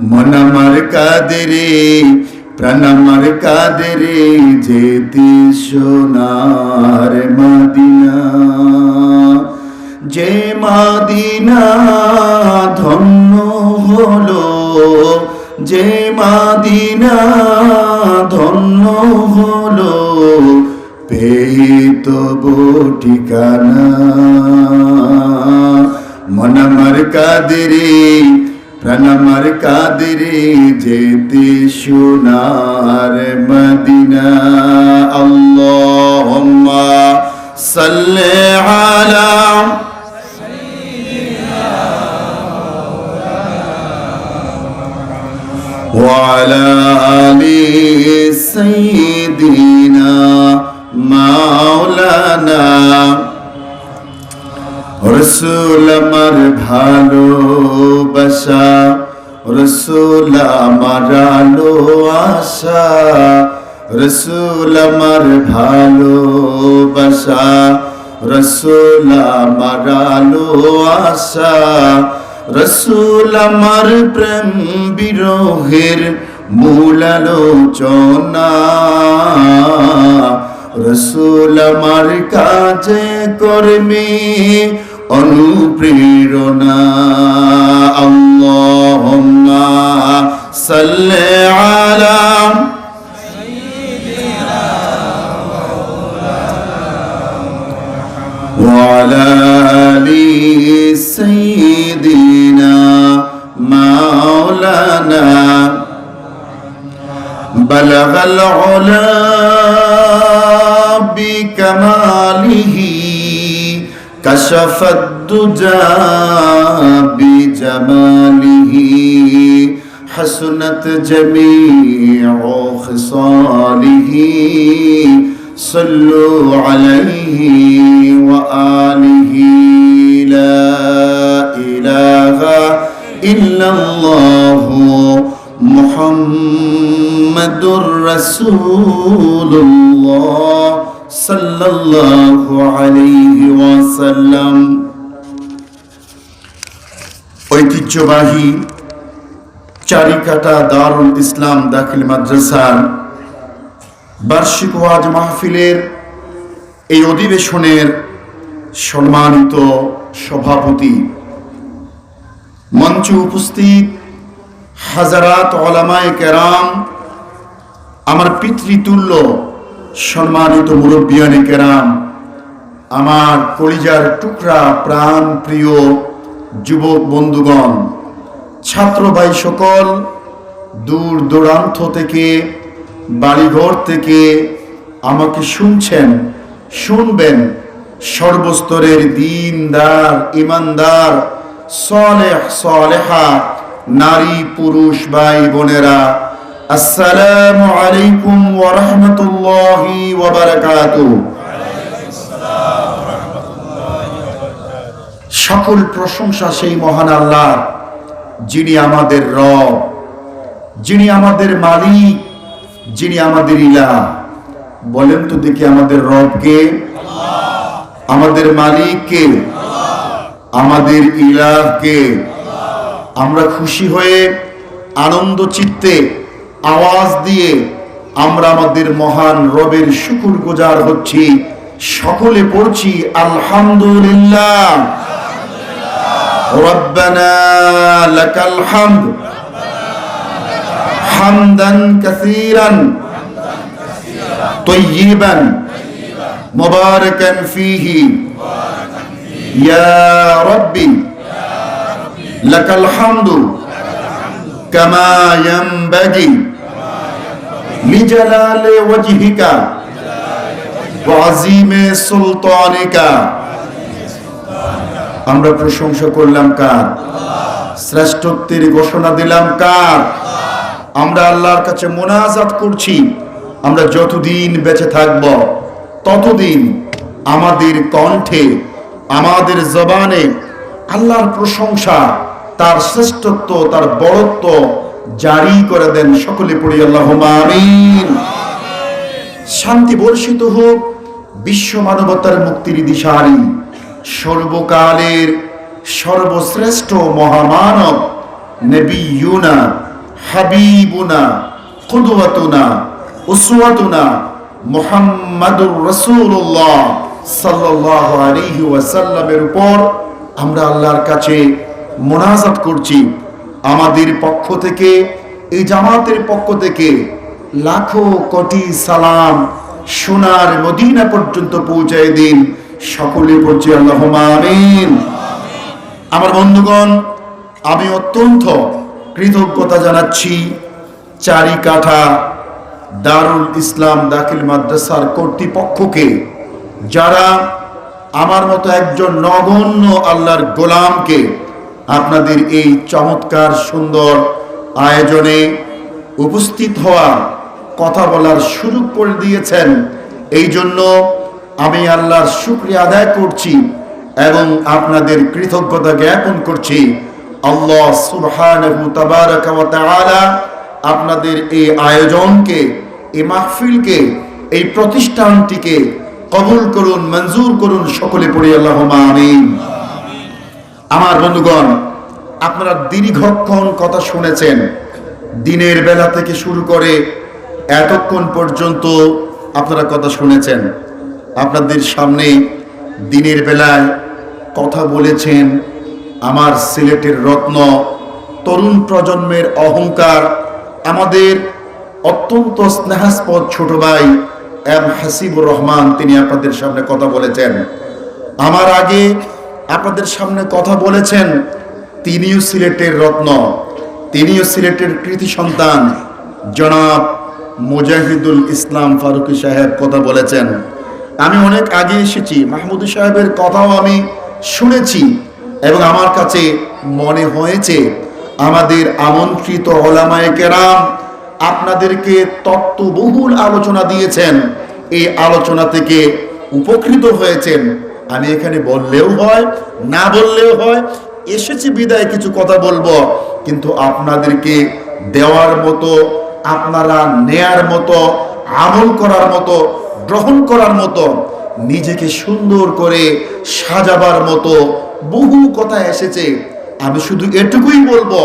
মন আমার কাঁদে রে, প্রাণ আমার কাঁদে রে, যেতে সোনার মদিনা। যে মদিনা ধন্য হলো, যে মদিনা ধন্য হলো, পেয়ে তবু ঠিকানা। মন আমার কাঁদে রে, প্রাণ আমার কাঁদে রে, যেতে সোনার মদিনা। আল্লাহুম্মা সাল্লি আলা ওয়া আলা আলি সাইয়্যিদিনা মাওলানা। রসুল আমার ভালোবাসা, রসুল আমার আলো আশা, রসুল আমার ভালোবাসা, রসুল আমার আলো আশা, রসুল আমার প্রেম বিরহের মূল আলোচনা। রসুল আমার কাজে কর্মে অনুপ্রেরণা। আল্লাহুম্মা সাল্লি আলা ওয়া আলা আলি সাইয়্যিদিনা মাওলানা। বালাগাল উলা বিকামালিহি, কাশাফাদ দুজা বিজামালিহি, হাসনাত জামিউ খিসালিহি, সাল্লু আলাইহি ওয়া আলিহি। লা ইলাহা ইল্লাল্লাহু মুহাম্মাদুর রাসূলুল্লাহ সাল্লাল্লাহু আলাইহি ওয়াসাল্লাম। ঐতিহ্যবাহী চারিকাটা দারুল ইসলাম দাখিল মাদ্রাসার বার্ষিক ওয়াজ মাহফিলের এই অধিবেশনের সম্মানিত সভাপতি, মঞ্চে উপস্থিত হাজারাত উলামায়ে কেরাম, আমার পিতৃতুল্য সম্মানিত মুরব্বিয়ানে কেরাম, আমার কলিজার টুকরা প্রাণ প্রিয় যুবক বন্ধুগণ, ছাত্র ভাই সকল, দূর দূরান্ত থেকে, বাড়িঘর থেকে আমাকে শুনছেন, শুনবেন, সর্বস্তরের দীনদার, ইমানদার, সালেহ সালেহা নারী পুরুষ ভাই বোনেরা, আসসালামু আলাইকুম ওয়া রাহমাতুল্লাহি ওয়া বারাকাতুহু। সকল প্রশংসা সেই মহান আল্লাহ, যিনি আমাদের রব, যিনি আমাদের মালিক, যিনি আমাদের ইলাহ। বলেন তো দেখি, আমাদের রব কে? আমাদের মালিক কে? আমাদের ইলাহ কে? আমরা খুশি হয়ে আনন্দ চিত্তে আওয়াজ দিয়ে আমরা আমাদের মহান রবের শুকরগুজার হচ্ছি। সকলে পড়ছি আলহামদুলিল্লাহ। রব্বানা লাকাল হামদ হামদান কাসীরান তাইয়িবান মুবারাকান ফীহি ইয়া রাব্বি লাকাল হামদু কামা ইয়ানবাগি লিজালালি ওয়াজহিকা ওয়া আযীমি সুলতানিকা। আমরা প্রশংসা করলাম কার? শ্রেষ্ঠত্বের ঘোষণা দিলাম কার? আমরা আল্লাহর কাছে মুনাজাত করছি, আমরা যতদিন বেঁচে থাকব ততদিন আমাদের কণ্ঠে, আমাদের জবানে আল্লাহর প্রশংসা, তার শ্রেষ্ঠত্ব, তার বড়ত্ব জারি করে দেন। সকলে পড়ি আল্লাহুম্মা আমিন। শান্তি বর্ষিত হোক বিশ্ব মানবতার মুক্তির দিশারি, সর্বকালের সর্বশ্রেষ্ঠ মহামানব নবিয়ুনা হাবিবুনা কুদওয়াতুনা উসওয়াতুনা মুহাম্মাদুর রাসূলুল্লাহ সাল্লাল্লাহু আলাইহি ওয়াসাল্লামের উপর আমরা আল্লাহর কাছে মুনাজাত করছি। আমাদের পক্ষ থেকে, এই জামাতের পক্ষ থেকে লাখো কোটি সালাম সোনার মদিনা পর্যন্ত পৌঁছায় দিন। সকলে পড়ছি আল্লাহুম্মা আমিন। আমার বন্ধুগণ, আমি অত্যন্ত কৃতজ্ঞতা জানাচ্ছি চারিকাঠা দারুল ইসলাম দাখিল মাদ্রাসার কর্তৃপক্ষকে, যারা আমার মতো একজন নগণ্য আল্লাহর গোলামকে আপনাদের এই চমৎকার সুন্দর আয়োজনে উপস্থিত হওয়া, কথা বলার সুযোগ করে দিয়েছেন। এই জন্য আমি আল্লাহর শুকরিয়া আদায় করছি এবং আপনাদের কৃতজ্ঞতা জ্ঞাপন করছি। আল্লাহ সুবহানাহু তাবারাকা ওয়া তাআলা আপনাদের এই আয়োজনকে, এই মাহফিলকে, এই প্রতিষ্ঠানটিকে কবুল করুন, মঞ্জুর করুন। সকলে পড়ি আল্লাহুম্মা আমিন। আমার বন্ধুগণ, আপনারা দীর্ঘক্ষণ কথা শুনেছেন। দিনের বেলা থেকে শুরু করে এতক্ষণ পর্যন্ত আপনারা কথা শুনেছেন। আপনাদের সামনে দিনের বেলায় কথা বলেছেন আমার সিলেটের রত্ন, তরুণ প্রজন্মের অহংকার, আমাদের অত্যন্ত স্নেহাস্পদ ছোট ভাই এম হাসিবুর রহমান। তিনি আপনাদের সামনে কথা বলেছেন। আমার আগে আপনাদের সামনে কথা বলেছেন তিনিও সিলেটের রত্ন, তিনিও সিলেটের কৃতি সন্তান জনাব মুজাহিদুল ইসলাম ফারুকী সাহেব কথা বলেছেন। আমি অনেক আগে এসেছি, মাহমুদ সাহেবের কথাও আমি শুনেছি এবং আমার কাছে মনে হয়েছে আমাদের আমন্ত্রিত ওলামায়ে কেরাম আপনাদেরকে তত্ত্ববহুল আলোচনা দিয়েছেন। এই আলোচনা থেকে উপকৃত হয়েছেন। আমি এখানে বললেও হয়, না বললেও হয়, এসেছি বিদায় কিছু কথা বলবো, কিন্তু আপনাদেরকে দেওয়ার মতো, আপনারা নেয়ার মতো, আমল করার মতো, গ্রহণ করার মতো, নিজেকে সুন্দর করে সাজাবার মতো বহু কথা এসেছে। আমি শুধু এটুকুই বলবো,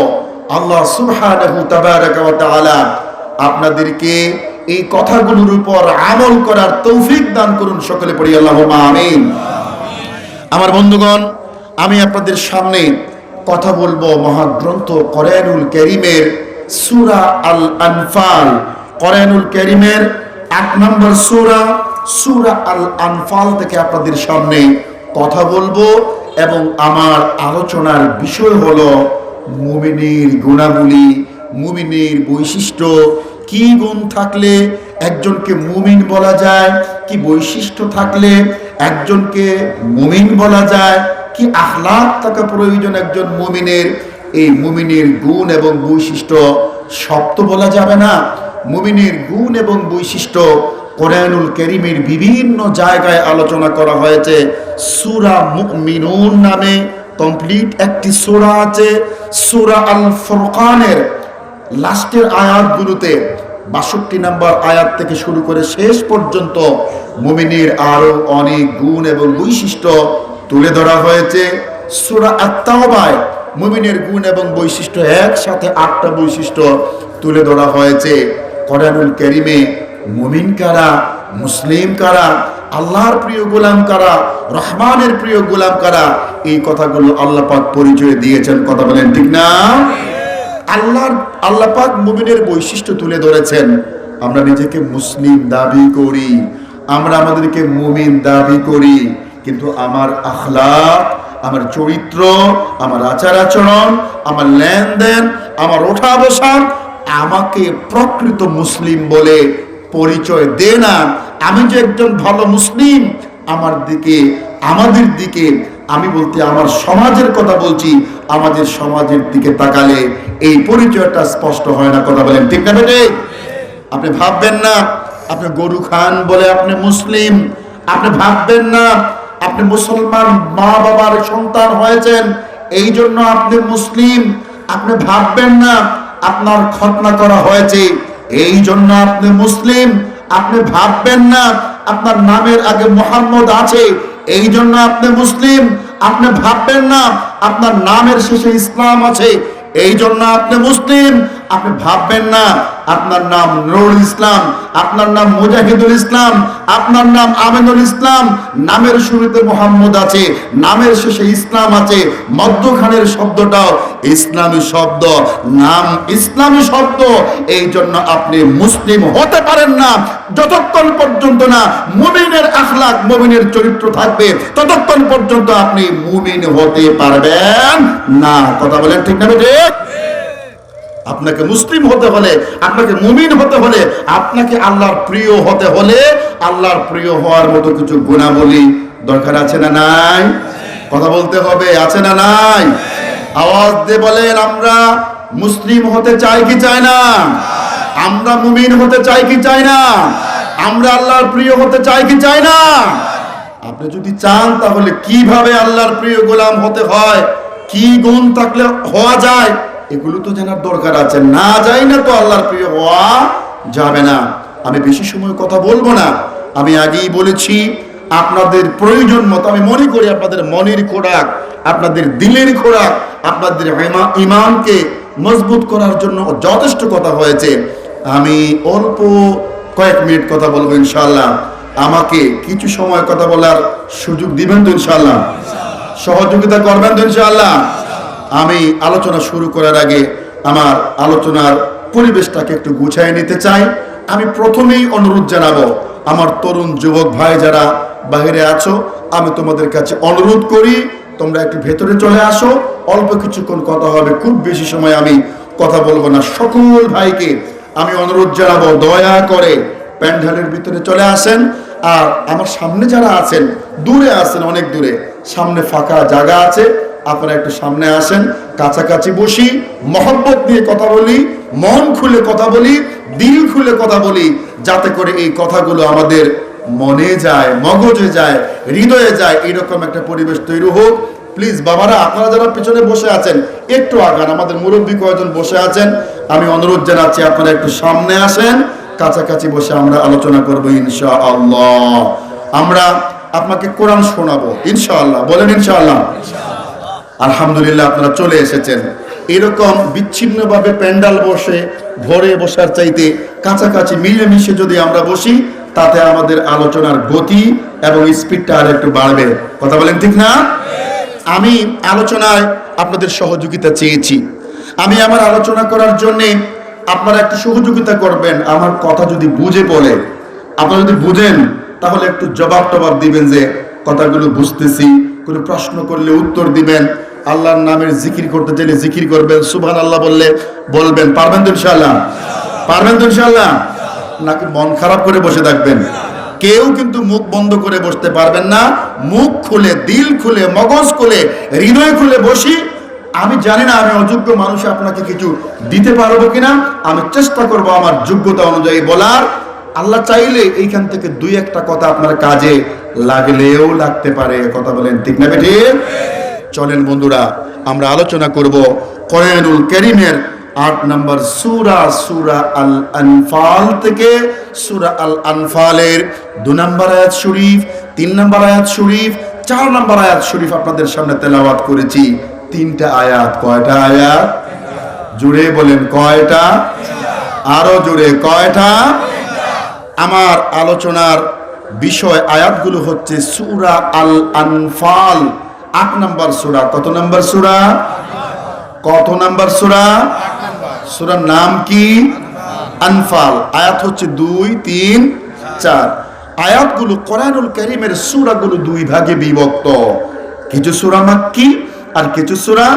আল্লাহ সুবহানাহু তাবারাকা ওয়া তাআলা আপনাদেরকে এই কথাগুলোর উপর আমল করার তৌফিক দান করুন। সকলে পড়ি আল্লাহুম্মা আমিন। আমার বন্ধুগণ, আমি আপনাদের সামনে কথা বলবো মহাগ্রন্থ কোরআনুল কারীমের সূরা আল আনফাল, কোরআনুল কারীমের 8 নম্বর সূরা, সূরা আল আনফাল থেকে আপনাদের সামনে কথা বলবো এবং আমার আলোচনার বিষয় হলো মুমিনের গুণাবলী, মুমিনের বৈশিষ্ট্য। কি গুণ থাকলে একজনকে মুমিন বলা যায়, কি বৈশিষ্ট্য থাকলে একজনকে মুমিন বলা যায়, কি আখলাক থাকা প্রয়োজন একজন মুমিনের। এই মুমিনের গুণ এবং বৈশিষ্ট্য সব তো বলা যাবে না। মুমিনের গুণ এবং বৈশিষ্ট্য কোরআনুল কারীমের বিভিন্ন জায়গায় আলোচনা করা হয়েছে। সূরা মুমিনুন নামে কমপ্লিট একটি সূরা আছে। সূরা আল ফুরকানের লাস্টের আয়াতগুলোতে 62 নম্বর আয়াত থেকে শুরু করে শেষ পর্যন্ত মুমিনের আরো অনেক গুণ এবং বৈশিষ্ট্য তুলে ধরা হয়েছে। সূরা আত-তাওবায় মুমিনের গুণ এবং বৈশিষ্ট্য একসাথে 8টা বৈশিষ্ট্য তুলে ধরা হয়েছে। কোরআনুল কারীমে মুমিন কারা, মুসলিম কারা, আল্লাহর প্রিয় গোলাম কারা, রহমানের প্রিয় গোলাম কারা, এই কথাগুলো আল্লাহ পাক পরিচয় দিয়েছেন। কথা বলেন ঠিক না? আল্লাহ পাক মুমিনের বৈশিষ্ট্য তুলে ধরেছেন। আমরা নিজেকে মুসলিম দাবি করি, আমরা আমাদেরকে মুমিন দাবি করি, কিন্তু আমার আখলাক, আমার চরিত্র, আমার আচার আচরণ, আমার লেনদেন, আমার ওঠা বসা আমাকে প্রকৃত মুসলিম বলে পরিচয় দেয় না। আমি যে একজন ভালো মুসলিম, আমাদের দিকে আমি বলতে আমার সমাজের কথা বলছি, আমাদের সমাজের দিকে তাকালে এই পরিচয়টা স্পষ্ট হয় না। কথা বলেন ঠিক না বেটে? আপনি ভাববেন না আপনি গরু খান বলে আপনি মুসলিম, আপনি ভাববেন না আপনি মুসলমান মা বাবার সন্তান হয়েছেন এই জন্য আপনি মুসলিম, আপনি ভাববেন না আপনার খতনা করা হয়েছে এই জন্য আপনি মুসলিম, আপনি ভাববেন না আপনার নামের আগে মুহাম্মদ আছে এই জন্য আপনি মুসলিম, আপনি ভাববেন না আপনার নামের শেষে ইসলাম আছে এই জন্য আপনি মুসলিম, আপনি ভাববেন না আপনার নাম নুরুল ইসলাম, আপনার নাম মুজাহিদুল ইসলাম, আপনার নাম আমিনুল ইসলাম, নামের শুরুতে মোহাম্মদ আছে, নামের শেষে ইসলাম আছে, মধ্যখানের শব্দটাও ইসলামী শব্দ, নাম ইসলামী শব্দ। এই জন্য আপনি মুসলিম হতে পারেন না যতক্ষণ পর্যন্ত না মুমিনের আখলাক, মুমিনের চরিত্র থাকবে, ততক্ষণ পর্যন্ত আপনি মুমিন হতে পারবেন না। কথা বলেন ঠিক না ঠিক? আপনাকে মুসলিম হতে হলে, আপনাকে মুমিন হতে হলে, আপনাকে আল্লাহর প্রিয় হতে হলে, আল্লাহর প্রিয় হওয়ার মতো কিছু গুণাবলী দরকার আছে না নাই? কথা বলতে হবে, আছে না নাই? আওয়াজ দিয়ে বলেন, আমরা মুসলিম হতে চাই কি চাই না? আমরা মুমিন হতে চাই কি চাই না? আমরা আল্লাহর প্রিয় হতে চাই কি চাই না? আপনি যদি চান তাহলে কিভাবে আল্লাহর প্রিয় গোলাম হতে হয়, কি গুণ থাকলে হওয়া যায়, এগুলো তো জানার দরকার আছে। না যাই না তো আল্লাহর প্রিয় হওয়া যাবে না। আমি বেশি সময় কথা বলবো না, আমি আগেই বলেছি আপনাদের প্রয়োজন মতো, আমি মনে করি আপনাদের মনের খোরাক, আপনাদের দিলের খোরাক, আপনাদের ইমানকে মজবুত করার জন্য যথেষ্ট কথা হয়েছে। আমি অল্প কয়েক মিনিট কথা বলবো ইনশাআল্লাহ। আমাকে কিছু সময় কথা বলার সুযোগ দিবেন তো ইনশাআল্লাহ? সহযোগিতা করবেন তো ইনশাআল্লাহ? আমি আলোচনা শুরু করার আগে আমার আলোচনার পরিবেশটাকে একটু গুছিয়ে নিতে চাই। আমি প্রথমেই অনুরোধ জানাবো, আমার তরুণ যুবক ভাই যারা বাইরে আছো, আমি তোমাদের কাছে অনুরোধ করি তোমরা একটু ভেতরে চলে আসো, অল্প কিছুক্ষণ কথা হবে, খুব বেশি সময় আমি কথা বলবো না। সকল ভাইকে আমি অনুরোধ জানাবো দয়া করে প্যান্ডেলের ভিতরে চলে আসেন। আর আমার সামনে যারা আছেন, দূরে আছেন, অনেক দূরে, সামনে ফাঁকা জায়গা আছে, আপনারা একটু সামনে আসেন, কাছাকাছি বসি, মহব্বত নিয়ে কথা বলি, মন খুলে কথা বলি, দিল খুলে কথা বলি, যাতে করে এই কথাগুলো আমাদের মনে যায়, মগজে যায়, হৃদয়ে যায়, এইরকম একটা পরিবেশ তৈরি হোক। প্লিজ বাবারা, আপনারা যারা পিছনে বসে আছেন একটু আগান, আমাদের মুরব্বী কয়েকজন বসে আছেন, আমি অনুরোধ জানাচ্ছি আপনারা একটু সামনে আসেন, কাছাকাছি বসে আমরা আলোচনা করবো ইনশাআল্লাহ। আমরা আপনাকে কোরআন শোনাবো ইনশাআল্লাহ। বলেন ইনশাআল্লাহ। আলহামদুলিল্লাহ, আপনারা চলে এসেছেন। এরকম বিচ্ছিন্নভাবে প্যান্ডাল বসে ভরে বসার চাইতে কাছাকাছি মিলেমিশে যদি আমরা বসি, তাতে আমাদের আলোচনার গতি এবং স্পিডটা আর একটু বাড়বে। কথা বলেন ঠিক না? আমি আলোচনায় আপনাদের সহযোগিতা চেয়েছি। আমি আমার আলোচনা করার জন্যে আপনারা একটু সহযোগিতা করবেন। আমার কথা যদি বুঝে বলে, আপনারা যদি বুঝেন তাহলে একটু জবাব টবাব দিবেন যে কথাগুলো বুঝতেছি। কোনো প্রশ্ন করলে উত্তর দিবেন। আল্লাহর নামের জিকির করতে চাইলে জিকির করবেন, সুবহানাল্লাহ বললে বলবেন। পারবেন তো ইনশাআল্লাহ? পারবেন তো ইনশাআল্লাহ? নাকি মন খারাপ করে বসে থাকবেন? কেউ কিন্তু মুখ বন্ধ করে বসতে পারবেন না। মুখ খুলে, দিল খুলে, মগজ খুলে, হৃদয় খুলে বসি। আমি জানি না আমি অযোগ্য মানুষ, আপনাকে কিছু দিতে পারবো কিনা, আমি চেষ্টা করব আমার যোগ্যতা অনুযায়ী বলার। আল্লাহ চাইলে এইখান থেকে দুই একটা কথা আপনার কাজে লাগলেও লাগতে পারে। কথা বলেন ঠিক না বেঠি? চলেন বন্ধুরা, আমরা আলোচনা করব কোরআনুল কারীমের 8 নম্বর সূরা, সূরা আল আনফাল থেকে। সূরা আল আনফালের 2 নম্বর আয়াত শরীফ, 3 নম্বর আয়াত শরীফ, 4 নম্বর আয়াত শরীফ আপনাদের সামনে তেলাওয়াত করেছি। 3টা আয়াত। কয়টা আয়াত? জুড়ে বলেন কয়টা? আরো জুড়ে কয়টা? আমার আলোচনার বিষয় আয়াতগুলো হচ্ছে সূরা আল আনফাল, 8 নম্বর সূরা। কত নম্বর সূরা? কত নম্বর সূরা? সূরার নাম কি? আনফাল। আয়াত হচ্ছে 2, 3, 4। আয়াতগুলো কোরআনুল কারীমের সূরাগুলো দুই ভাগে বিভক্ত। কিছু সূরা মাক্কি আর কিছু সূরা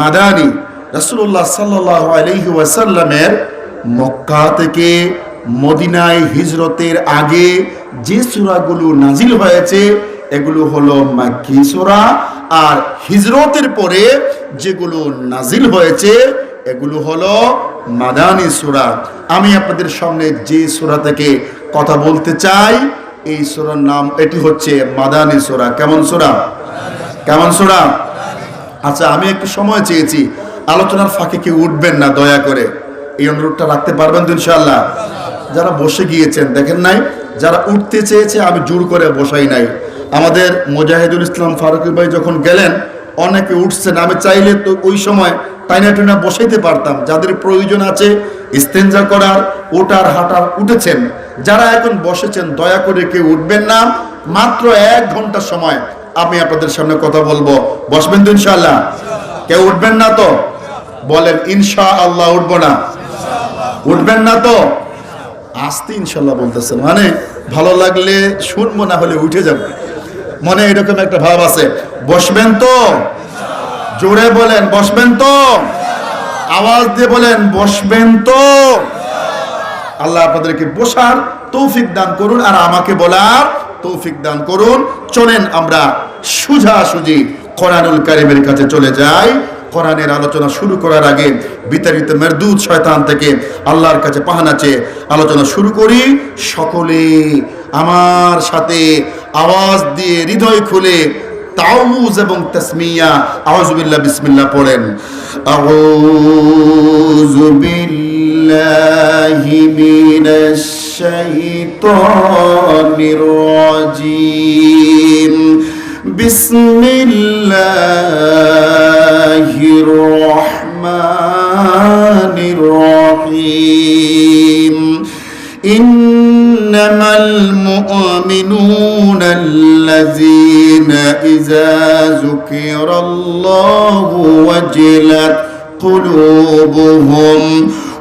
মাদানী। রাসূলুল্লাহ সাল্লাল্লাহু আলাইহি ওয়াসাল্লামের মক্কা থেকে মদিনায় হিজরতের আগে যে সূরাগুলো নাজিল হয়েছে এগুলো হলো মাক্কি সূরা, আর হিজরতের পরে যেগুলো নাজিল হয়েছে এগুলো হলো মাদানী সূরা। আমি আপনাদের সামনে যে সূরা থেকে কথা বলতে চাই এই সূরার নাম, এটি হচ্ছে মাদানী সূরা। কেমন সূরা? কেমন সূরা? আচ্ছা, আমি একটু সময় চেয়েছি, আলোচনার ফাঁকে কেউ উঠবেন না দয়া করে, এই অনুরোধটা রাখতে পারবেন তো ইনশাআল্লাহ? যারা বসে গিয়েছেন দেখেন নাই, যারা উঠতে চেয়েছে আমি জোর করে বসাই নাই। আমাদের মুজাহিদুল ইসলাম ফারুকী ভাই যখন গেলেন অনেকে উঠছেন, আমি চাইলে তো ওই সময় টাইনা টাইনা বসাইতে পারতাম। যাদের প্রয়োজন আছে ইস্তেঞ্জা করার, ওটার হাঁটার, উঠেছেন। যারা এখন বসেছেন দয়া করে কেউ উঠবেন না। মাত্র 1 ঘন্টা সময় আমি আপনাদের সামনে কথা বলবো, বসবেন তো ইনশাআল্লাহ? কেউ উঠবেন না তো? বলেন ইনশাআল্লাহ উঠবো না? উঠবেন না তো? আস্তে ইনশাআল্লাহ বলতেছেন, মানে ভালো লাগলে শুনবো, না হলে উঠে যাবো, মনে এরকম একটা ভাব আছে। বসবেন তো? জোরে বলেন বসবেন তো? আওয়াজ দিয়ে বলেন বসবেন তো? আল্লাহ আপনাদেরকে বসার তৌফিক দান করুন আর আমাকে বলার তৌফিক দান করুন। চলেন আমরা সোজাসুজি কোরআনুল কারীমের কাছে চলে যাই। কোরআনের আলোচনা শুরু করার আগে বিতাড়িত মেরদুদ শয়তান থেকে আল্লাহর কাছে পাহানা চেয়ে আলোচনা শুরু করি। সকলে আমার সাথে আওয়াজ দিয়ে হৃদয় খুলে তাউজ এবং তাসমিয়া আউযু বিল্লাহ বিসমিল্লাহ পড়েন। আউযু বিল্লাহি মিনাশ শাইতানির রাজীম। বিসমিল্লাহির রহমানির রহিম। إنما المؤمنون الذين إذا ذكر الله وجلت قلوبهم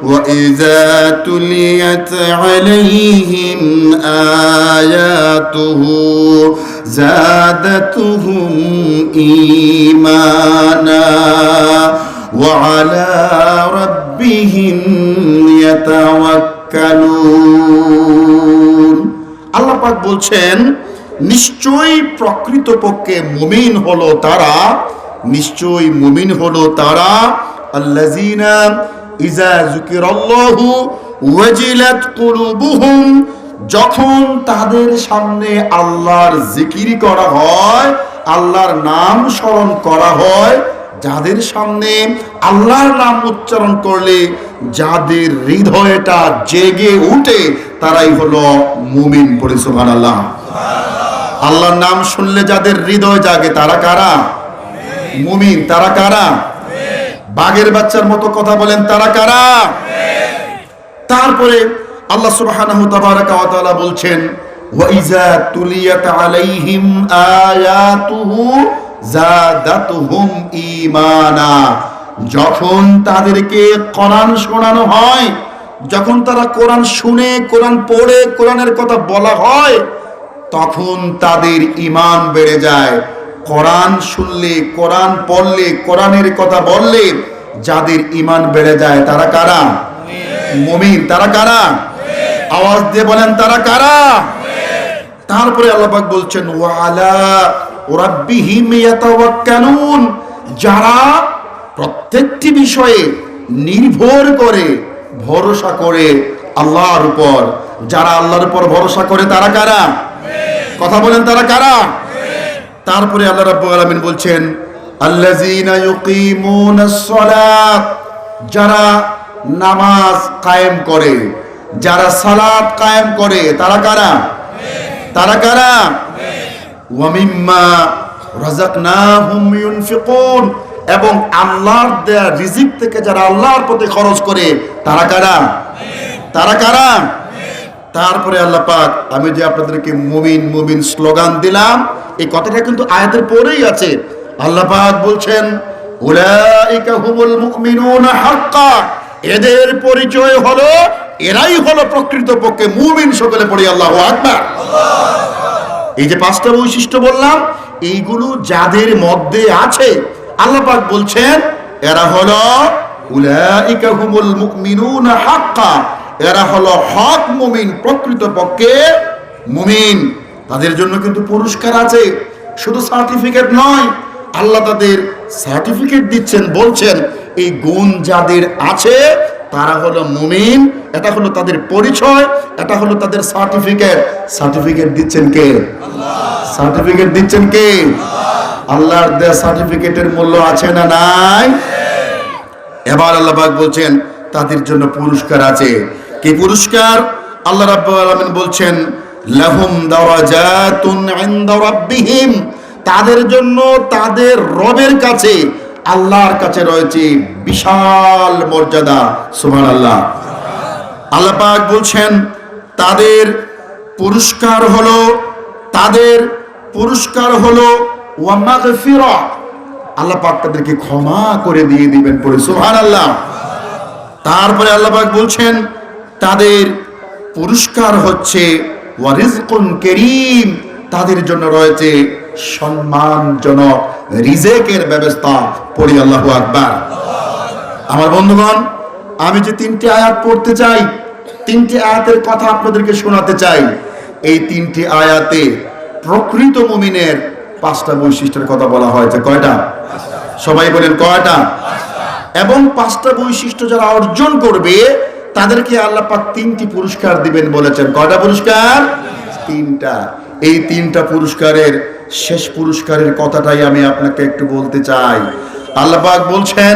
وإذا تليت عليهم آياته زادتهم إيمانا وعلى ربهم يتوكلون। আল্লাহ পাক বলছেন, নিশ্চয়ই প্রকৃতপক্ষে মুমিন হলো তারা, নিশ্চয়ই মুমিন হলো তারা আল্লাযীনা ইযা যুকিরাল্লাহু ওয়াজিলাত কুলুবুহুম, যখন তাদের সামনে আল্লাহর জিকির করা হয়, আল্লাহর নাম স্মরণ করা হয়, যাদের সামনে আল্লাহর নাম উচ্চারণ করলে যাদের হৃদয়টা জেগে উঠে তারাই হলো মুমিন। পড়ে সুবহানাল্লাহ। আল্লাহর নাম শুনলে যাদের হৃদয় জাগে তারা কারা? মুমিন। তারা কারা? বাঘের বাচ্চার মতো কথা বলেন, তারা কারা? তারপরে আল্লাহ সুবহানাহু তাবারাকা ওয়া তাআলা বলছেন, ওয়া ইযা তুলিয়াত আলাইহিম আয়াতুহু জাদাতুহুম ঈমানা, যখন তাদেরকে কোরআন শোনানো হয়, যখন তারা কোরআন শুনে, কোরআন পড়ে, কোরআনের কথা বলা হয়, তখন তাদের ঈমান বেড়ে যায়। কোরআন শুনলে, কোরআন পড়লে, কোরআনের কথা বললে যাদের ঈমান বেড়ে যায় তারা কারা? মুমিন। তারা কারা? আওয়াজ দিয়ে বলেন তারা কারা? তারপরে আল্লাহ পাক বলছেন, ওয়া আলা রাব্বিহিম ইয়াতাওয়াক্কালুন, যারা প্রত্যেকটি বিষয়ে নির্ভর করে, ভরসা করে আল্লাহর উপর, যারা আল্লাহর উপর ভরসা করে তারা কারা? কথা বলেন তারা কারা? তারপরে আল্লাহ রাব্বুল আলামিন বলছেন, আল্লাযীনা ইউকিমুনাস সালাত, যারা নামাজ কায়েম করে, যারা সালাত কায়েম করে তারা কারা? তারা কারা? ওয়া মিম্মা রাযাকনাহুম ইউনফিকুন, এবং আল্লাহর দেয়া রিজিক থেকে যারা আল্লাহর পথে খরচ করে তারা কারা? তারা কারা? তারপরে আল্লাহ পাক, আমি যে আপনাদেরকে মুমিন মুমিন স্লোগান দিলাম, এই কথাটা কিন্তু আয়াতের পরেই আছে। আল্লাহ পাক বলছেন, উলাইকা হুমুল মুমিনুনা হাক্কা, এদের পরিচয় হলো, এরাই হলো প্রকৃতপক্ষে মুমিন। সকলে পড়ি আল্লাহু আকবার। এই যে 5টা বৈশিষ্ট্য বললাম, এইগুলো যাদের মধ্যে আছে আল্লাহ পাক বলছেন এরা হলো উলাইকা হুমুল মুমিনুনা হাক্কা, এরা হলো হক মুমিন, প্রকৃতপক্ষে মুমিন। তাদের জন্য কিন্তু পুরস্কার আছে, শুধু সার্টিফিকেট নয়। আল্লাহ তাদের সার্টিফিকেট দিচ্ছেন, বলছেন এই গুণ যাদের আছে তারা হলো মুমিন, এটা হলো তাদের পরিচয়, এটা হলো তাদের সার্টিফিকেট। সার্টিফিকেট দিচ্ছেন কে? আল্লাহ। সার্টিফিকেট দিচ্ছেন কে? আল্লাহ। আল্লাহর দেয়া সার্টিফিকেটের মূল্য আছে না নাই? এবার আল্লাহ পাক বলছেন তাদের জন্য পুরস্কার আছে। কি পুরস্কার? আল্লাহ রাব্বুল আলামিন বলছেন, লাহুম দারাজাতুন ইনদা রাব্বিহিম, তাদের জন্য তাদের রবের কাছে, আল্লাহর কাছে রয়েছে বিশাল মর্যাদা। সুবহানাল্লাহ। আল্লাহ পাক বলছেন তাদের পুরস্কার হলো ওয়া মাগফিরা, আল্লাহ পাক তাদেরকে ক্ষমা করে দিয়ে দিবেন। পড়ে সুবহানাল্লাহ। তারপরে আল্লাহ পাক বলছেন তাদের পুরস্কার হচ্ছে ওয়া রিজকুন কারীম, তাদের জন্য রয়েছে সম্মানজনক রিজেকের ব্যবস্থা। পড়ি আল্লাহু আকবার। আমার বন্ধুগণ, আমি যে তিনটি আয়াত পড়তে চাই, তিনটি আয়াতের কথা আপনাদেরকে শোনাতে চাই। এই তিনটি আয়াতে প্রকৃত মুমিনের পাঁচটা বৈশিষ্ট্যের কথা বলা হয়েছে। কয়টা? সবাই বলেন কয়টা? এবং পাঁচটা বৈশিষ্ট্য যারা অর্জন করবে তাদেরকে আল্লাহ পাক তিনটি পুরস্কার দিবেন বলেছেন। কয়টা পুরস্কার? তিনটা। এই তিনটা পুরস্কারের শেষ পুরস্কারের কথাটাই আমি আপনাকে একটু বলতে চাই। আল্লাহ পাক বলছেন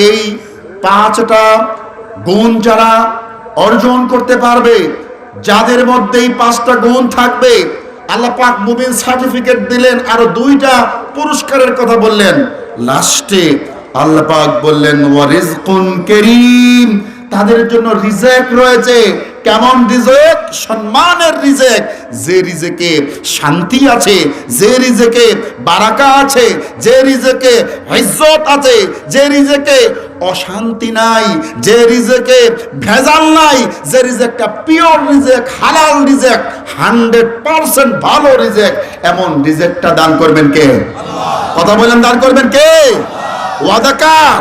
এই পাঁচটা গুণ যারা অর্জন করতে পারবে, যাদের মধ্যে এই পাঁচটা গুণ থাকবে, আল্লাহ পাক মুমিন সার্টিফিকেট দিলেন, আরো দুইটা পুরস্কারের কথা বললেন। লাস্টে আল্লাহ পাক বললেন ওয়া রিজকুন কারীম, তাদের জন্য রিজেক রয়েছে। কেমন রিজেক? সম্মানের রিজেক। যে রিজেকে শান্তি আছে, যে রিজেকে বারাকা আছে, যে রিজেকে ইজ্জত আছে, যে রিজেকে অশান্তি নাই, যে রিজেকে ভেজাল নাই, যে রিজেকটা পিওর রিজেক, হালাল রিজেক, 100% ভালো রিজেক, এমন রিজেকটা দান করবেন কে? কথা বলেন, দান করবেন কে? ওয়াদাকার।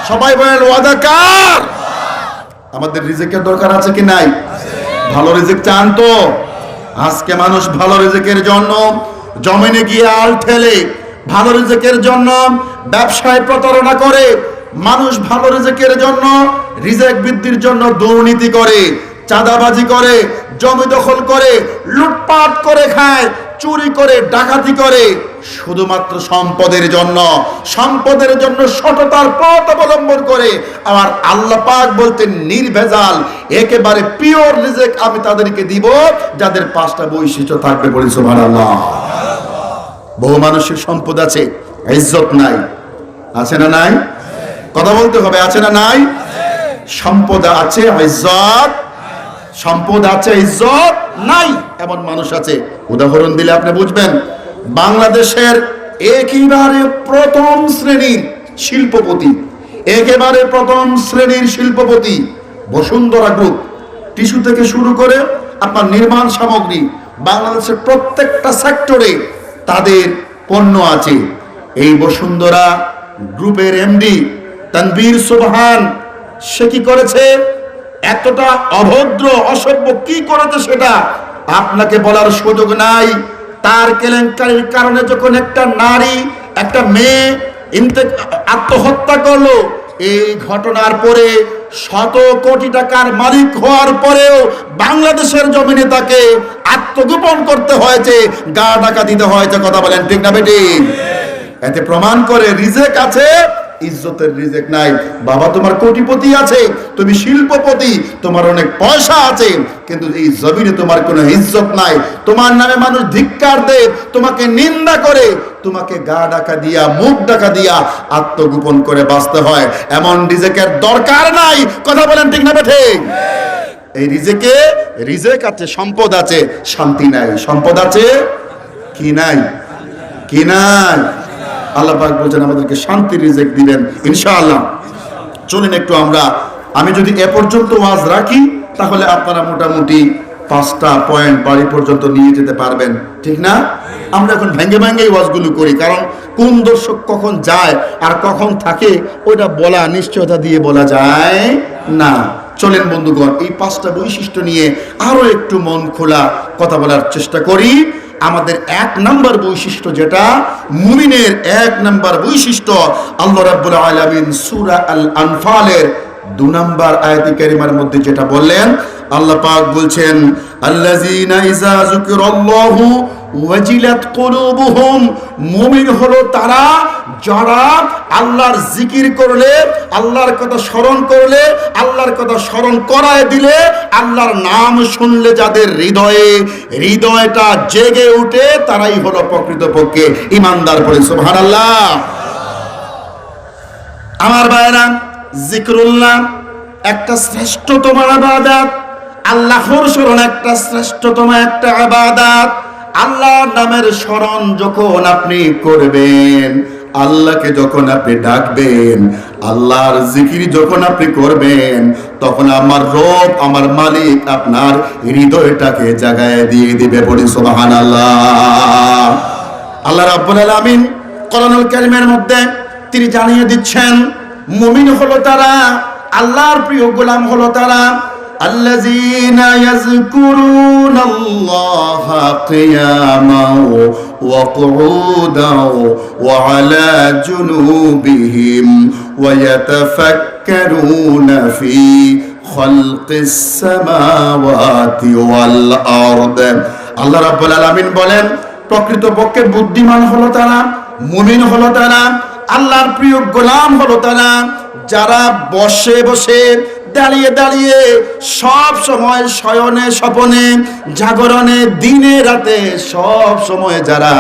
সবাই বলেন ওয়াদাকার। আমাদের রিজেকের দরকার আছে কি নাই? ভালো রিজেক চান তো? আজকে মানুষ ভালো রিজেকের জন্য জমিনে গিয়ে আল ঠেলে, ভালো রিজেকের জন্য ব্যবসায় প্রতারণা করে, মানুষ ভালো রিজেকের জন্য রিজেক বৃদ্ধির জন্য দুর্নীতি করে, চাঁদাবাজি করে, জমি দখল করে, লুটপাট করে খায়, চুরি করে, ডাকাতি করে, শুধুমাত্র সম্পদের জন্য সততার পথ অবলম্বন করে। আর আল্লাহ পাক বলতেন নির্ভেজাল একেবারে পিওর রিজেক আমি তাদেরকে দিব যাদের পাঁচটা বৈশিষ্ট্য থাকবে। বলি সুবহানাল্লাহ। বহু মানুষের সম্পদ আছে, ইজ্জত নাই। আছে না নাই? কথা বলতে হবে, আছে না নাই? সম্পদ আছে, ইজ্জত, সম্পদ আছে, ইজ্জত নাই, এমন মানুষ আছে। উদাহরণ দিলে আপনি বুঝবেন। বাংলাদেশের একেবারে প্রথম শ্রেণীর শিল্পপতি বসুন্ধরা গ্রুপ, টিস্যু থেকে শুরু করে আপনার নির্মাণ সামগ্রী, বাংলাদেশের প্রত্যেকটা সেক্টরে তাদের পণ্য আছে। এই বসুন্ধরা গ্রুপের এমডি তানভীর সুবহান, সে কি করেছে? এতটা অভদ্র অসভ্য কি করেছে সেটা আপনাকে বলার সুযোগ নাই। তার কেলেঙ্কারির কারণে যখন একটা নারী, একটা মেয়ে আত্মহত্যা করলো, এই ঘটনার পরে শত কোটি টাকার মালিক হওয়ার পরেও বাংলাদেশের জমিনে তাকে আত্মগোপন করতে হয়েছে, গা ঢাকা দিতে হয়েছে। কথা বলেন ঠিক না বেঠিক? এতে প্রমাণ করে রিজেক আছে, ইজ্জতের রিজেক নাই। বাবা তোমার কোটিপতি আছে, তুমি শিল্পপতি, তোমার অনেক পয়সা আছে, কিন্তু এই জমিনে তোমার কোনো ইজ্জত নাই। তোমার নামে মানুষ ধিক্কার দেয়, তোমাকে নিন্দা করে, তোমাকে গা ঢাকা দিয়া, মুখ ঢাকা দিয়া আত্মগোপন করে বাঁচতে হয়। এমন রিজেকের দরকার নাই। কথা বলেন ঠিক না ঠিক? এই রিজেক আছে, সম্পদ আছে, শান্তি নাই। সম্পদ আছে কি নাই? কি নাই? আল্লাহ পাক বলেন আমাদেরকে শান্তির রিজেক দিবেন ইনশাআল্লাহ। চলুন একটু আমি যদি এ পর্যন্ত ওয়াজ রাখি তাহলে আপনারা মোটামুটি 5টা পয়েন্ট বাড়ি পর্যন্ত নিয়ে যেতে পারবেন, ঠিক না? আমরা এখন ভেঙে ওয়াজগুলো করি, কারণ কোন দর্শক কখন যায় আর কখন থাকে ওইটা বলা নিশ্চয়তা দিয়ে বলা যায় না। চলেন বন্ধুগণ, এই 5টা বৈশিষ্ট্য নিয়ে আরো একটু মন খোলা কথা বলার চেষ্টা করি। আমাদের 1 নাম্বার বৈশিষ্ট্য, যেটা মুমিনের 1 নাম্বার বৈশিষ্ট্য, আল্লাহ রাব্বুল আলামিন সূরা আল আনফালের 2 নম্বর আয়াতে কারিমার মধ্যে যেটা বললেন, আল্লাহ পাক বলছেন আল্লাযীনা ইযা যুকিরাল্লাহু ওয়াজিলাত কুলুবুহুম, মুমিন হলো তারা যারা আল্লাহর জিকির করলে, আল্লাহর কথা স্মরণ করলে, আল্লাহর কথা স্মরণ করায় দিলে, আল্লাহর নাম শুনলে যাদের হৃদয়টা জেগে উঠে, তারাই হলো প্রকৃতপক্ষে ঈমানদার। পড়ে সুবহানাল্লাহ। আমার ভাইরা, জিকরুল্লাহ একটা শ্রেষ্ঠতম ইবাদত, আল্লাহর স্মরণ একটা শ্রেষ্ঠতম একটা ইবাদত। আল্লাহর নামের স্মরণ যখন আপনি করবেন, আল্লাহকে যখন আপনি ডাকবেন, আল্লাহর জিকির যখন আপনি করবেন, তখন আমার রব, আমার মালিক আপনার হৃদয়টাকে জাগায় দিয়ে দিবে। বলি সুবহানাল্লাহ। আল্লাহ রাব্বুল আলামিন কোরআনুল কারীমের মধ্যে তিনি জানিয়ে দিচ্ছেন, মুমিন হলো তারা, আল্লাহর প্রিয় গোলাম হলো তারা, আল্লাযীনা ইয়াযকুরুনাল্লাহা কিয়ামান ওয়া কুউদান ওয়া আলা জুনুবিহিম ওয়া ইয়াতাফাক্কারুনা ফি খালকিস সামাওয়াতি ওয়াল আরদ। আল্লাহ রাব্বুল আলামিন বলেন, প্রকৃতপক্ষে বুদ্ধিমান হলো তারা, মুমিন হলো তারা, আল্লাহর প্রিয় গোলাম হলো তারা, যারা বসে বসে, দাঁড়িয়ে দাঁড়িয়ে, সব সময় শয়নে স্বপনে, জাগরণে, দিনে রাতে, সব সময় যারা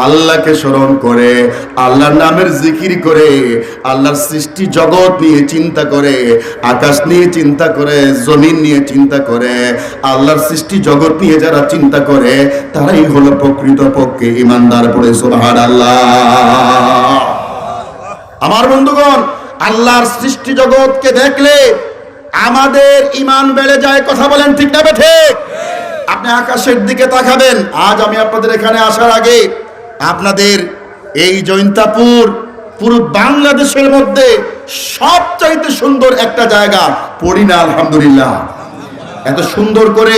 আল্লাহকে স্মরণ করে, আল্লাহর নামের জিকির করে, আল্লাহর সৃষ্টি জগৎ নিয়ে চিন্তা করে, আকাশ নিয়ে চিন্তা করে, জমিন নিয়ে চিন্তা করে, আল্লাহর সৃষ্টি জগৎ নিয়ে যারা চিন্তা করে, তারাই হলো প্রকৃতপক্ষে ঈমানদার। পড়ে সুবহানাল্লাহ। আমার বন্ধুগণ, আল্লাহর সৃষ্টি জগৎকে দেখলে আমাদের ঈমান বেড়ে যায়। কথা বলেন ঠিক না ঠিক? আপনি আকাশের দিকে তাকাবেন। আজ আমি আপনাদের এখানে আসার আগে আপনাদের এই জৈন্তাপুর পুরো বাংলাদেশের মধ্যে সবচাইতে সুন্দর একটা জায়গা পড়ি না? আলহামদুলিল্লাহ। এত সুন্দর করে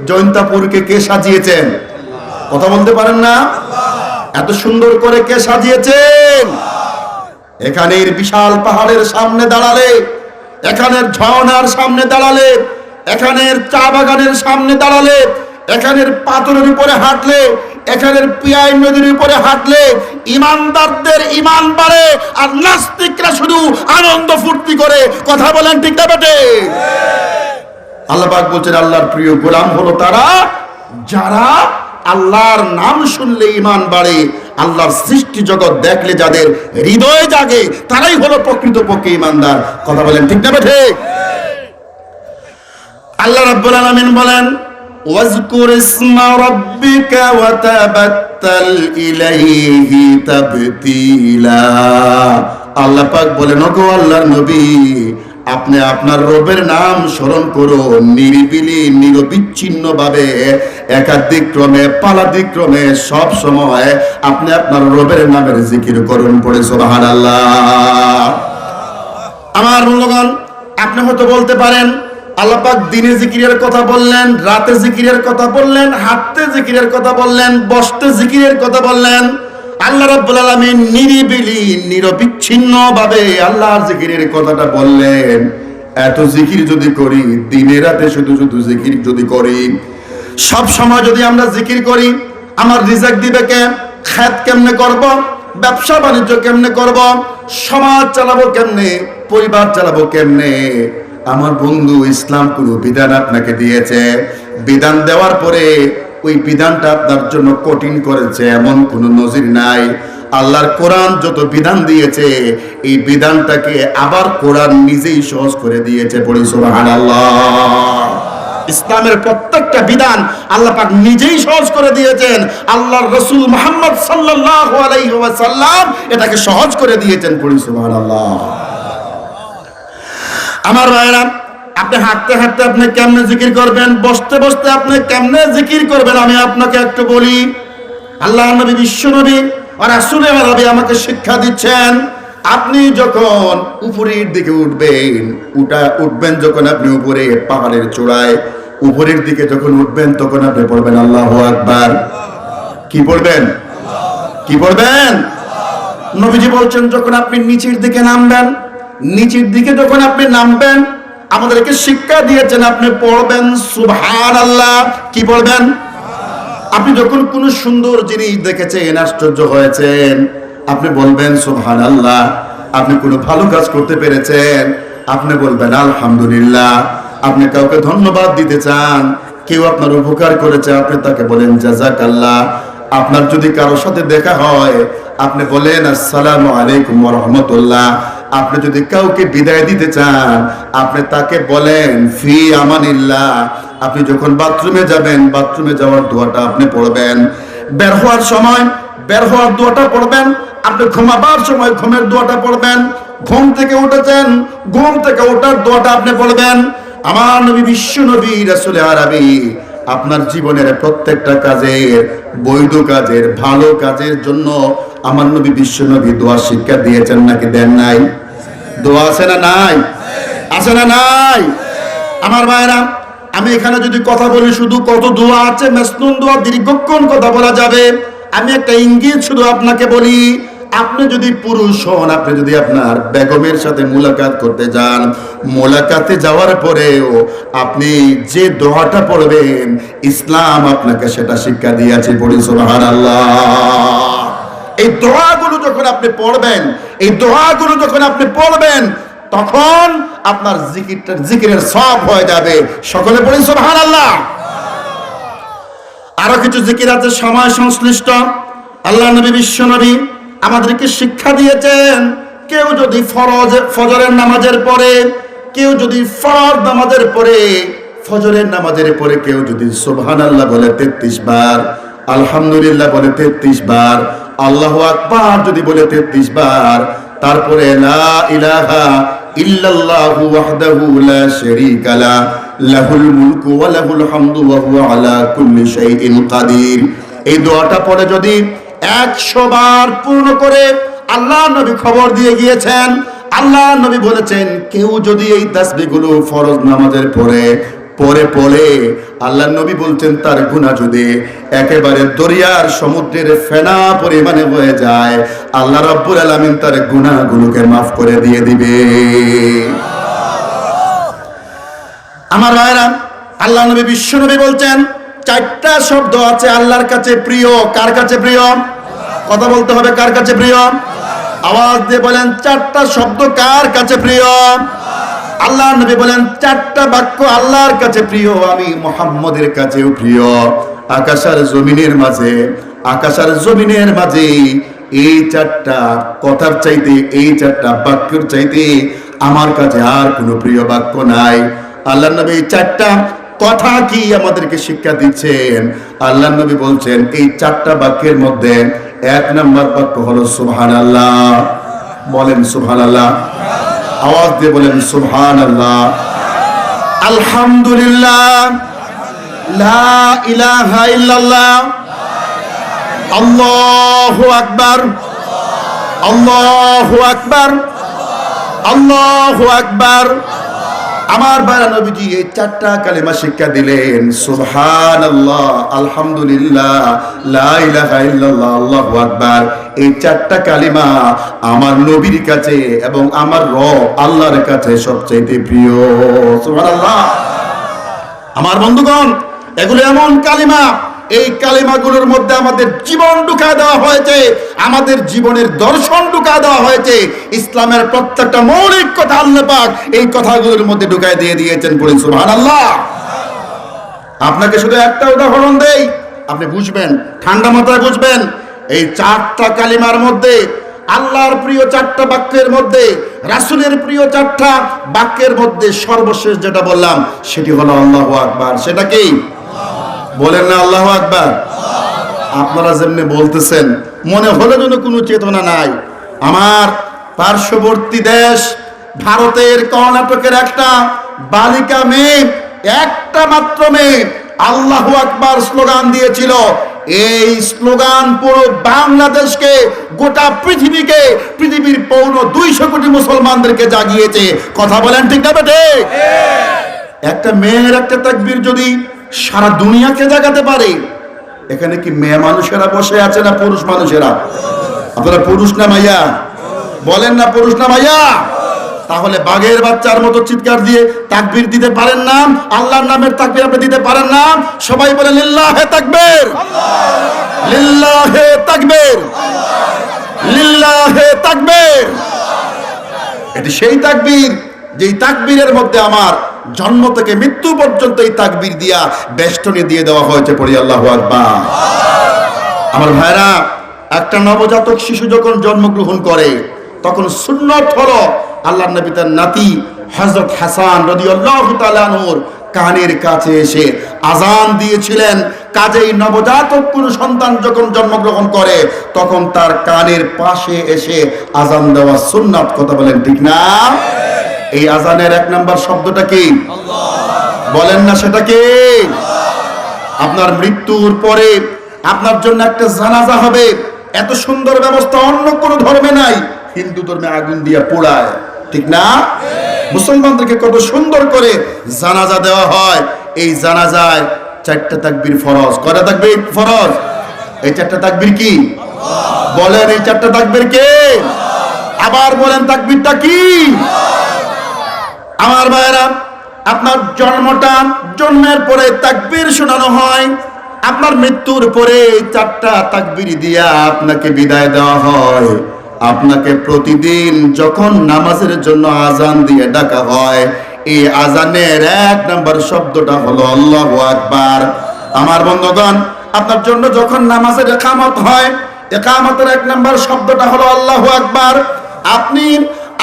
জৈন্তাপুরকে কে সাজিয়েছেন? কথা বলতে পারেন না? এত সুন্দর করে কে সাজিয়েছেন? এখানের বিশাল পাহাড়ের সামনে দাঁড়ালে, এখানের ঝর্ণার সামনে দাঁড়ালে, এখানের চা বাগানের সামনে দাঁড়ালে, এখানের পাথরের উপরে হাঁটলে, এখানের পিয়াই নদীর উপরে হাঁটলে ঈমানদারদের ঈমান বাড়ে, আর নাস্তিকরা শুধু আনন্দ ফুর্তি করে। কথা বলেন ঠিক না বেটে? আল্লাহ পাক বলছেন, আল্লাহর প্রিয় গোলাম হলো তারা যারা আল্লাহর নাম শুনলে ঈমান বাড়ে, আল্লাহর সৃষ্টি জগৎ দেখলে যাদের হৃদয় জাগে, তারাই হলো প্রকৃতপক্ষে ঈমানদার। কথা বলেন ঠিক না ঠিক? আল্লাহ রাব্বুল আলামিন বলেন, ওয়াজকুর ইসমা রাব্বিকা ওয়া তাবাত্তাল ইলাইহি তাবতীলা। আল্লাহ পাক বলেন, ওগো আল্লাহর নবী, আপনি আপনার রবের নাম স্মরণ করুন, নিরিবিলি, নিরবিচ্ছিন্ন ভাবে, একাধিক ক্রমে, পালাদিক্রমে, সব সময় আপনি আপনার রবের নামের জিকির করুন। পড়ে সুবহানাল্লাহ। আমার বন্ধুগণ, আপনি হয়তো বলতে পারেন, আল্লাহ পাক দিনে জিকিরের কথা বললেন, রাতে জিকিরের কথা বললেন, হাঁটতে জিকিরের কথা বললেন, বসতে জিকিরের কথা বললেন। আল্লাহ রাব্বুল আলামিন নিরিবিলি, নিরবিচ্ছিন্ন ভাবে আল্লাহর জিকিরের কথাটা বললেন। এত জিকির যদি করি, দিনে রাতে শুধু শুধু জিকির যদি করি, সব সময় যদি আমরা জিকির করি, আমার রিজিক দিবে কে? খেত কেমনে করব? ব্যবসা বাণিজ্য কেমনে করব? সমাজ চালাবো কেমনে? পরিবার চালাবো কেমনে? আমার বন্ধু, ইসলাম কোন বিধান আপনাকে দিয়েছে, বিধান দেওয়ার পরে ওই বিধানটা আপনার জন্য কঠিন করেছে এমন কোন নজির নাই। আল্লাহর কোরআন যত বিধান দিয়েছে, এই বিধানটাকে আবার কোরআন নিজেই সহজ করে দিয়েছে। পড়ি সুবহানাল্লাহ। ইসলামের প্রত্যেকটা বিধান আল্লাহ পাক নিজেই সহজ করে দিয়েছেন। আল্লাহর রাসূল মুহাম্মদ সাল্লাল্লাহু আলাইহি ওয়াসাল্লাম এটাকে সহজ করে দিয়েছেন। পড়ি সুবহানাল্লাহ। আমার ভাইরা, আপনি হাঁটতে হাঁটতে আপনি কেমনে জিকির করবেন, বসতে বসতে আপনি কেমনে জিকির করবেন, আমি আপনাকে একটু বলি। আল্লাহ নবী, বিশ্ব নবী আর রাসূল আরবি আমাকে শিক্ষা দিচ্ছেন, আপনি যখন উপরের দিকে উঠবেন যখন আপনি উপরে পাহাড়ের চূড়ায় উপরের দিকে যখন উঠবেন, তখন আপনি পড়বেন আল্লাহু আকবার। কি পড়বেন? কি পড়বেন? নবীজি বলছেন, যখন আপনি নিচের দিকে নামবেন, নিচের দিকে যখন আপনি নামবেন, আমাদেরকে শিক্ষা দিয়েছেন আপনি পড়বেন সুবহানাল্লাহ। কি পড়বেন? আপনি যখন কোনো সুন্দর জিনিস দেখেছেন, আশ্চর্য হয়েছেন, আপনি বলবেন সুবহানাল্লাহ। আপনি কোনো ভালো কাজ করতে পেরেছেন, আপনি বলবেন আলহামদুলিল্লাহ। আপনি কাউকে ধন্যবাদ দিতে চান, কেউ আপনার উপকার করেছে, আপনি তাকে বলেন জাযাকাল্লাহ। আপনার যদি কারোর সাথে দেখা হয়, আপনি বলেন আসসালামু আলাইকুম ওয়া রাহমাতুল্লাহ। আপনি যদি কাউকে বিদায় দিতে চান, আপনি তাকে বলেন ফি আমানিল্লাহ। আপনি যখন বাথরুমে যাবেন, বাথরুমে যাওয়ার দোয়াটা আপনি পড়বেন। বের হওয়ার সময় বের হওয়ার দোয়াটা পড়বেন। আপনি ঘুমাবার সময় ঘুমের দোয়াটা পড়বেন। ঘুম থেকে উঠেছেন, ঘুম থেকে ওঠার দোয়াটা আপনি পড়বেন। আমার নবী, বিশ্ব নবী, রাসূল আরবি আপনার জীবনের প্রত্যেকটা কাজের, বৈধ কাজের, ভালো কাজের জন্য আমার নবী বিশ্ব নবী দোয়া শিক্ষা দিয়েছেন নাকি দেন নাই? দোয়া আছে না নাই? আছে না নাই? আমার ভাইরা, আমি এখানে যদি কথা বলি, শুধু কত দোয়া আছে, মাসনুন দোয়া, দীর্ঘক্ষণ কথা বলা যাবে। আমি একটা ইঙ্গিত শুধু আপনাকে বলি, আপনি যদি পুরুষ হন, আপনি যদি আপনার বেগমের সাথে মুলাকাত করতে যান, মুলাকাতে যাওয়ার পরেও আপনি যে দোয়াটা পড়বেন, ইসলাম আপনাকে সেটা শিক্ষা দিয়েছে। পড়ি সুবহানাল্লাহ। এই দোয়াগুলো যখন আপনি পড়বেন, এই দোয়াগুলো যখন আপনি পড়বেন, তখন আপনার জিকিরের সওয়াব হয়ে যাবে। সকলে পড়ি সুবহানাল্লাহ। আরো কিছু জিকির আছে সময় সংশ্লিষ্ট। আল্লাহ নবী, বিশ্ব নবী আমাদেরকে শিক্ষা দিয়েছেন, কেউ যদি ফজরের নামাজের পরে, কেউ যদি ফরজ নামাজের পরে, ফজরের নামাজের পরে কেউ যদি সুবহানাল্লাহ বলে 33 বার, আলহামদুলিল্লাহ বলে 33 বার, আল্লাহু আকবার যদি বলে 33 বার, তারপরে লা ইলাহা ইল্লাল্লাহু ওয়াহদাহু লা শারীকা লা লাহুল মুলকু ওয়া লাহুল হামদু ওয়া হুয়া আলা কুল্লি শাইইন কাদির, এই দোয়াটা পড়ে যদি 100 বার পূর্ণ করে, আল্লাহ নবী খবর দিয়ে গিয়েছেন, আল্লাহ নবী বলেছেন, কেউ যদি এই তাসবিহগুলো ফরজ নামাজের পরে পড়ে, আল্লাহ নবী বলছেন তার গুনাহ যদি একেবারে দরিয়ার সমুদ্রের ফেনা পরিমাণে হয়ে যায়, আল্লাহ রাব্বুল আলামিন তার গুনাহগুলোকে মাফ করে দিয়ে দিবে। আমার ভাইরা, আল্লাহ নবী, বিশ্ব নবী বলছেন, 4টা শব্দ আছে আল্লাহর কাছে প্রিয়। কার কাছে প্রিয়? কথা বলতে হবে, কার কাছে প্রিয়? আওয়াজ দিয়ে বলেন, 4টা শব্দ কার কাছে প্রিয়? আল্লাহ নবী বলেন, 4টা বাক্য আল্লাহর কাছে প্রিয়, আমি মুহাম্মদের কাছেও প্রিয়। আকাশ আর জমিনের মাঝে এই 4টা কথার চাইতে, এই 4টা বাক্যের চাইতে আমার কাছে আর কোনো প্রিয় বাক্য নাই। আল্লাহ নবী এই 4টা কথা কি আমাদেরকে শিক্ষা দিচ্ছেন? আল্লাহ নবী বলছেন, এই 4টা বাক্যের মধ্যে 1 নম্বর বাক্য হলো সুবহানাল্লাহ। বলেন সুবহানাল্লাহ। আওয়াজ দিয়ে বলেন সুবহানাল্লাহ। আলহামদুলিল্লাহ, লা ইলাহা ইল্লাল্লাহ, আল্লাহু আকবার, আল্লাহু আকবার, আল্লাহু আকবার। আমার বাবা নবীজি এই 4টা কালেমা শিক্ষা দিলেন, সুবহানাল্লাহ, আলহামদুলিল্লাহ, লা ইলাহা ইল্লাল্লাহ, আল্লাহু আকবার। এই 4টা কালিমা আমার নবীর কাছে এবং আমার রব আল্লাহর কাছে সবচেয়ে প্রিয়। সুবহানাল্লাহ। আমার বন্ধুগণ, এগুলো এমন কালিমা, এই কালিমাগুলোর মধ্যে আমাদের জীবন ঢুকায় দেওয়া হয়েছে, আমাদের জীবনের দর্শন ঢুকায় দেওয়া হয়েছে। ইসলামের প্রত্যেকটা মৌলিক কথা আল্লাহ পাক এই কথাগুলোর মধ্যে ঢুকায় দিয়ে দিয়েছেন। বলেন সুবহানাল্লাহ। আপনাকে শুধু একটা উদাহরণ দেই, আপনি বুঝবেন, ঠান্ডা মাথায় বুঝবেন। এই 4টা কালিমার মধ্যে, আল্লাহর প্রিয় 4টা বাক্যের মধ্যে, রাসূলের প্রিয় 4টা বাক্যের মধ্যে সর্বশেষ যেটা বললাম সেটি হলো আল্লাহু আকবার। সেটা কি? বলেন না আল্লাহু আকবার। আপনারা যেমনি বলতেছেন মনে হলো যেন কোনো চেতনা নাই। আমার পার্শ্ববর্তী দেশ ভারতের কর্ণাটকের একটা বালিকা মেয়ে, একটা মাত্র মেয়ে আল্লাহু আকবার স্লোগান দিয়েছিল। এই স্লোগান পুরো বাংলাদেশকে, গোটা পৃথিবীকে, পৃথিবীর 250 কোটি মুসলমানদেরকে জাগিয়েছে। কথা বলেন ঠিক না বেটে? একটা মেয়ের একটা তাকবীর যদি সারা দুনিয়াকে জাগাতে পারে, এখানে কি মেয়ে মানুষেরা বসে আছে না পুরুষ মানুষেরা? আপনারা পুরুষ না ভাইয়া? বলেন না পুরুষ না ভাইয়া? তাহলে বাঘের বাচ্চার মতো চিৎকার দিয়ে তাকবীর দিতে পারেন না? আল্লাহর নামের তাকবীর আপনি দিতে পারেন না? সবাই বলে লিল্লাহে তাকবীর, লিল্লাহে তাকবীর, লিল্লাহে তাকবীর। এটি সেই তাকবীর যেই তাকবীরের মধ্যে আমার জন্ম থেকে মৃত্যু পর্যন্ত এই তাকবীর দিয়া বেষ্টনী দিয়ে দেওয়া হয়েছে। পড়ি আল্লাহু আকবার। আমার ভাইরা, একটা নবজাতক শিশু যখন জন্মগ্রহণ করে তখন সুন্নত হলো আল্লাহর নবী তার নাতি হযরত হাসান রাদিয়াল্লাহু তাআলা আনহুর কানের কাছে এসে আজান দিয়েছিলেন। কাজেই নবজাতক কোন সন্তান যখন জন্মগ্রহণ করে তখন তার কানের পাশে এসে আজান দেওয়া সুন্নাত। কথা বলেন ঠিক না? এই আজানের এক নাম্বার শব্দটা কি? আল্লাহ। বলেন না সেটা কি? আপনার মৃত্যুর পরে আপনার জন্য একটা জানাজা হবে। এত সুন্দর ব্যবস্থা অন্য কোন ধর্মে নাই। হিন্দু ধর্মে আগুন দিয়ে পোড়ায়, ঠিক না? মুসলমানদেরকে কত সুন্দর করে জানাজা দেওয়া হয়। এই জানাজায় 4টা তাকবীর ফরজ। কয়টা তাকবীর ফরজ? এই 4টা তাকবীর কি? আল্লাহ। বলেন এই 4টা তাকবীর কে? আল্লাহ। আবার বলেন তাকবীরটা কি? আল্লাহ। আমার ভাইরা, আপনার জন্মের পরে তাকবীর শোনানো হয়। আপনার মৃত্যুর পরে 4টা তাকবীর দিয়া আপনাকে বিদায় দেওয়া হয়। আপনাকে প্রতিদিন যখন নামাজের জন্য আজান দিয়ে ডাকা হয়, এই আজানের 1 নাম্বার শব্দটা হলো আল্লাহু আকবার। আমার বন্ধুগণ, আপনার জন্য যখন নামাজের ইকামত হয়, ইকামতের 1 নাম্বার শব্দটা হলো আল্লাহু আকবার।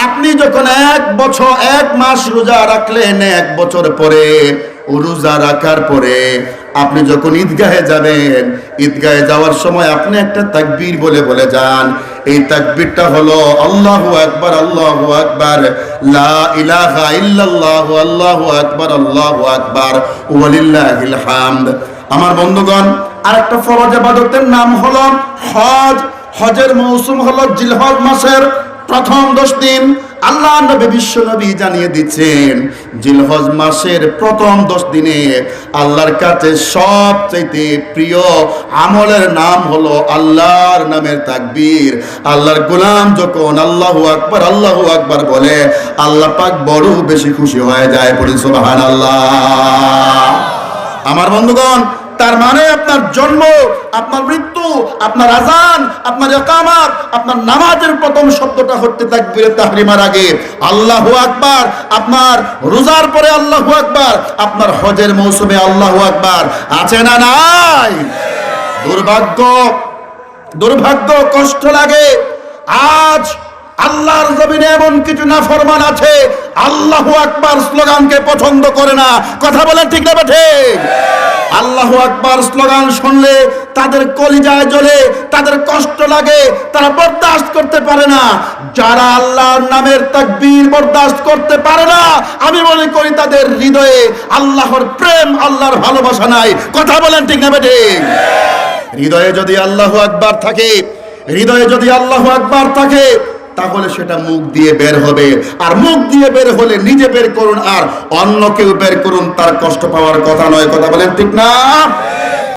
আপনি যখন 1 বছর 1 মাস রোজা রাখলেন, 1 বছর পরে রোজা রাখার পরে আপনি যখন ঈদগাহে যাবেন, ঈদগাহে যাওয়ার সময় আপনি একটা তাকবীর বলে যান। এই তাকবীরটা হলো আল্লাহু আকবার, আল্লাহু আকবার, লা ইলাহা ইল্লাল্লাহ, আল্লাহু আকবার, আল্লাহু আকবার, ওয়ালিল্লাহিল হামদ। আমার বন্ধুগণ, আরেকটা ফরজ ইবাদতের নাম হলো হজ। হজের মৌসুম হলো জিলহজ মাসের প্রথম 10 দিন। আল্লাহ নবী বিশ্ব নবী জানিয়ে দিচ্ছেন, জিলহজ মাসের প্রথম 10 দিনে আল্লাহর কাছে সবচেয়ে প্রিয় আমলের নাম হলো আল্লাহর নামের তাকবীর। আল্লাহর গোলাম যখন আল্লাহু আকবার, আল্লাহু আকবার বলে, আল্লাহ পাক বড় বেশি খুশি হয়ে যায়। পড়ি সুবহানাল্লাহ। আমার বন্ধুগণ, তার মানে আপনার জন্ম, আপনার মৃত্যু, আপনার আজান, আপনার ইকামত, আপনার নামাজের প্রথম শব্দটা হতে তাকবীরে তাহরিমার আগে আল্লাহু আকবার। আপনার রোজার পরে আল্লাহু আকবার। আপনার হজের মৌসুমে আল্লাহু আকবার। আছে না নাই? দুর্ভাগ্য, কষ্ট লাগে। আজ আল্লাহর জমিনে এমন কিছু নাফরমান আছে আল্লাহু আকবার স্লোগানকে পছন্দ করে না। কথা বলেন ঠিক না ঠিক? আল্লাহু আকবার স্লোগান শুনলে তাদের কলিজায় জ্বলে, তাদের কষ্ট লাগে, তারা বরদাস্ত করতে পারে না। যারা আল্লাহর নামের তাকবীর বরদাস্ত করতে পারে না, আমি মনে করি তাদের হৃদয়ে আল্লাহর প্রেম, আল্লাহর ভালোবাসা নাই। কথা বলেন ঠিক না ঠিক? হৃদয়ে যদি আল্লাহু আকবার থাকে, হৃদয়ে যদি আল্লাহু আকবার থাকে, তাহলে সেটা মুখ দিয়ে বের হবে। আর মুখ দিয়ে বের হলে নিজে বের করুন আর অন্য কেউ বের করুন, তার কষ্ট পাওয়ার কথা নয়। কথা বলেন ঠিক না?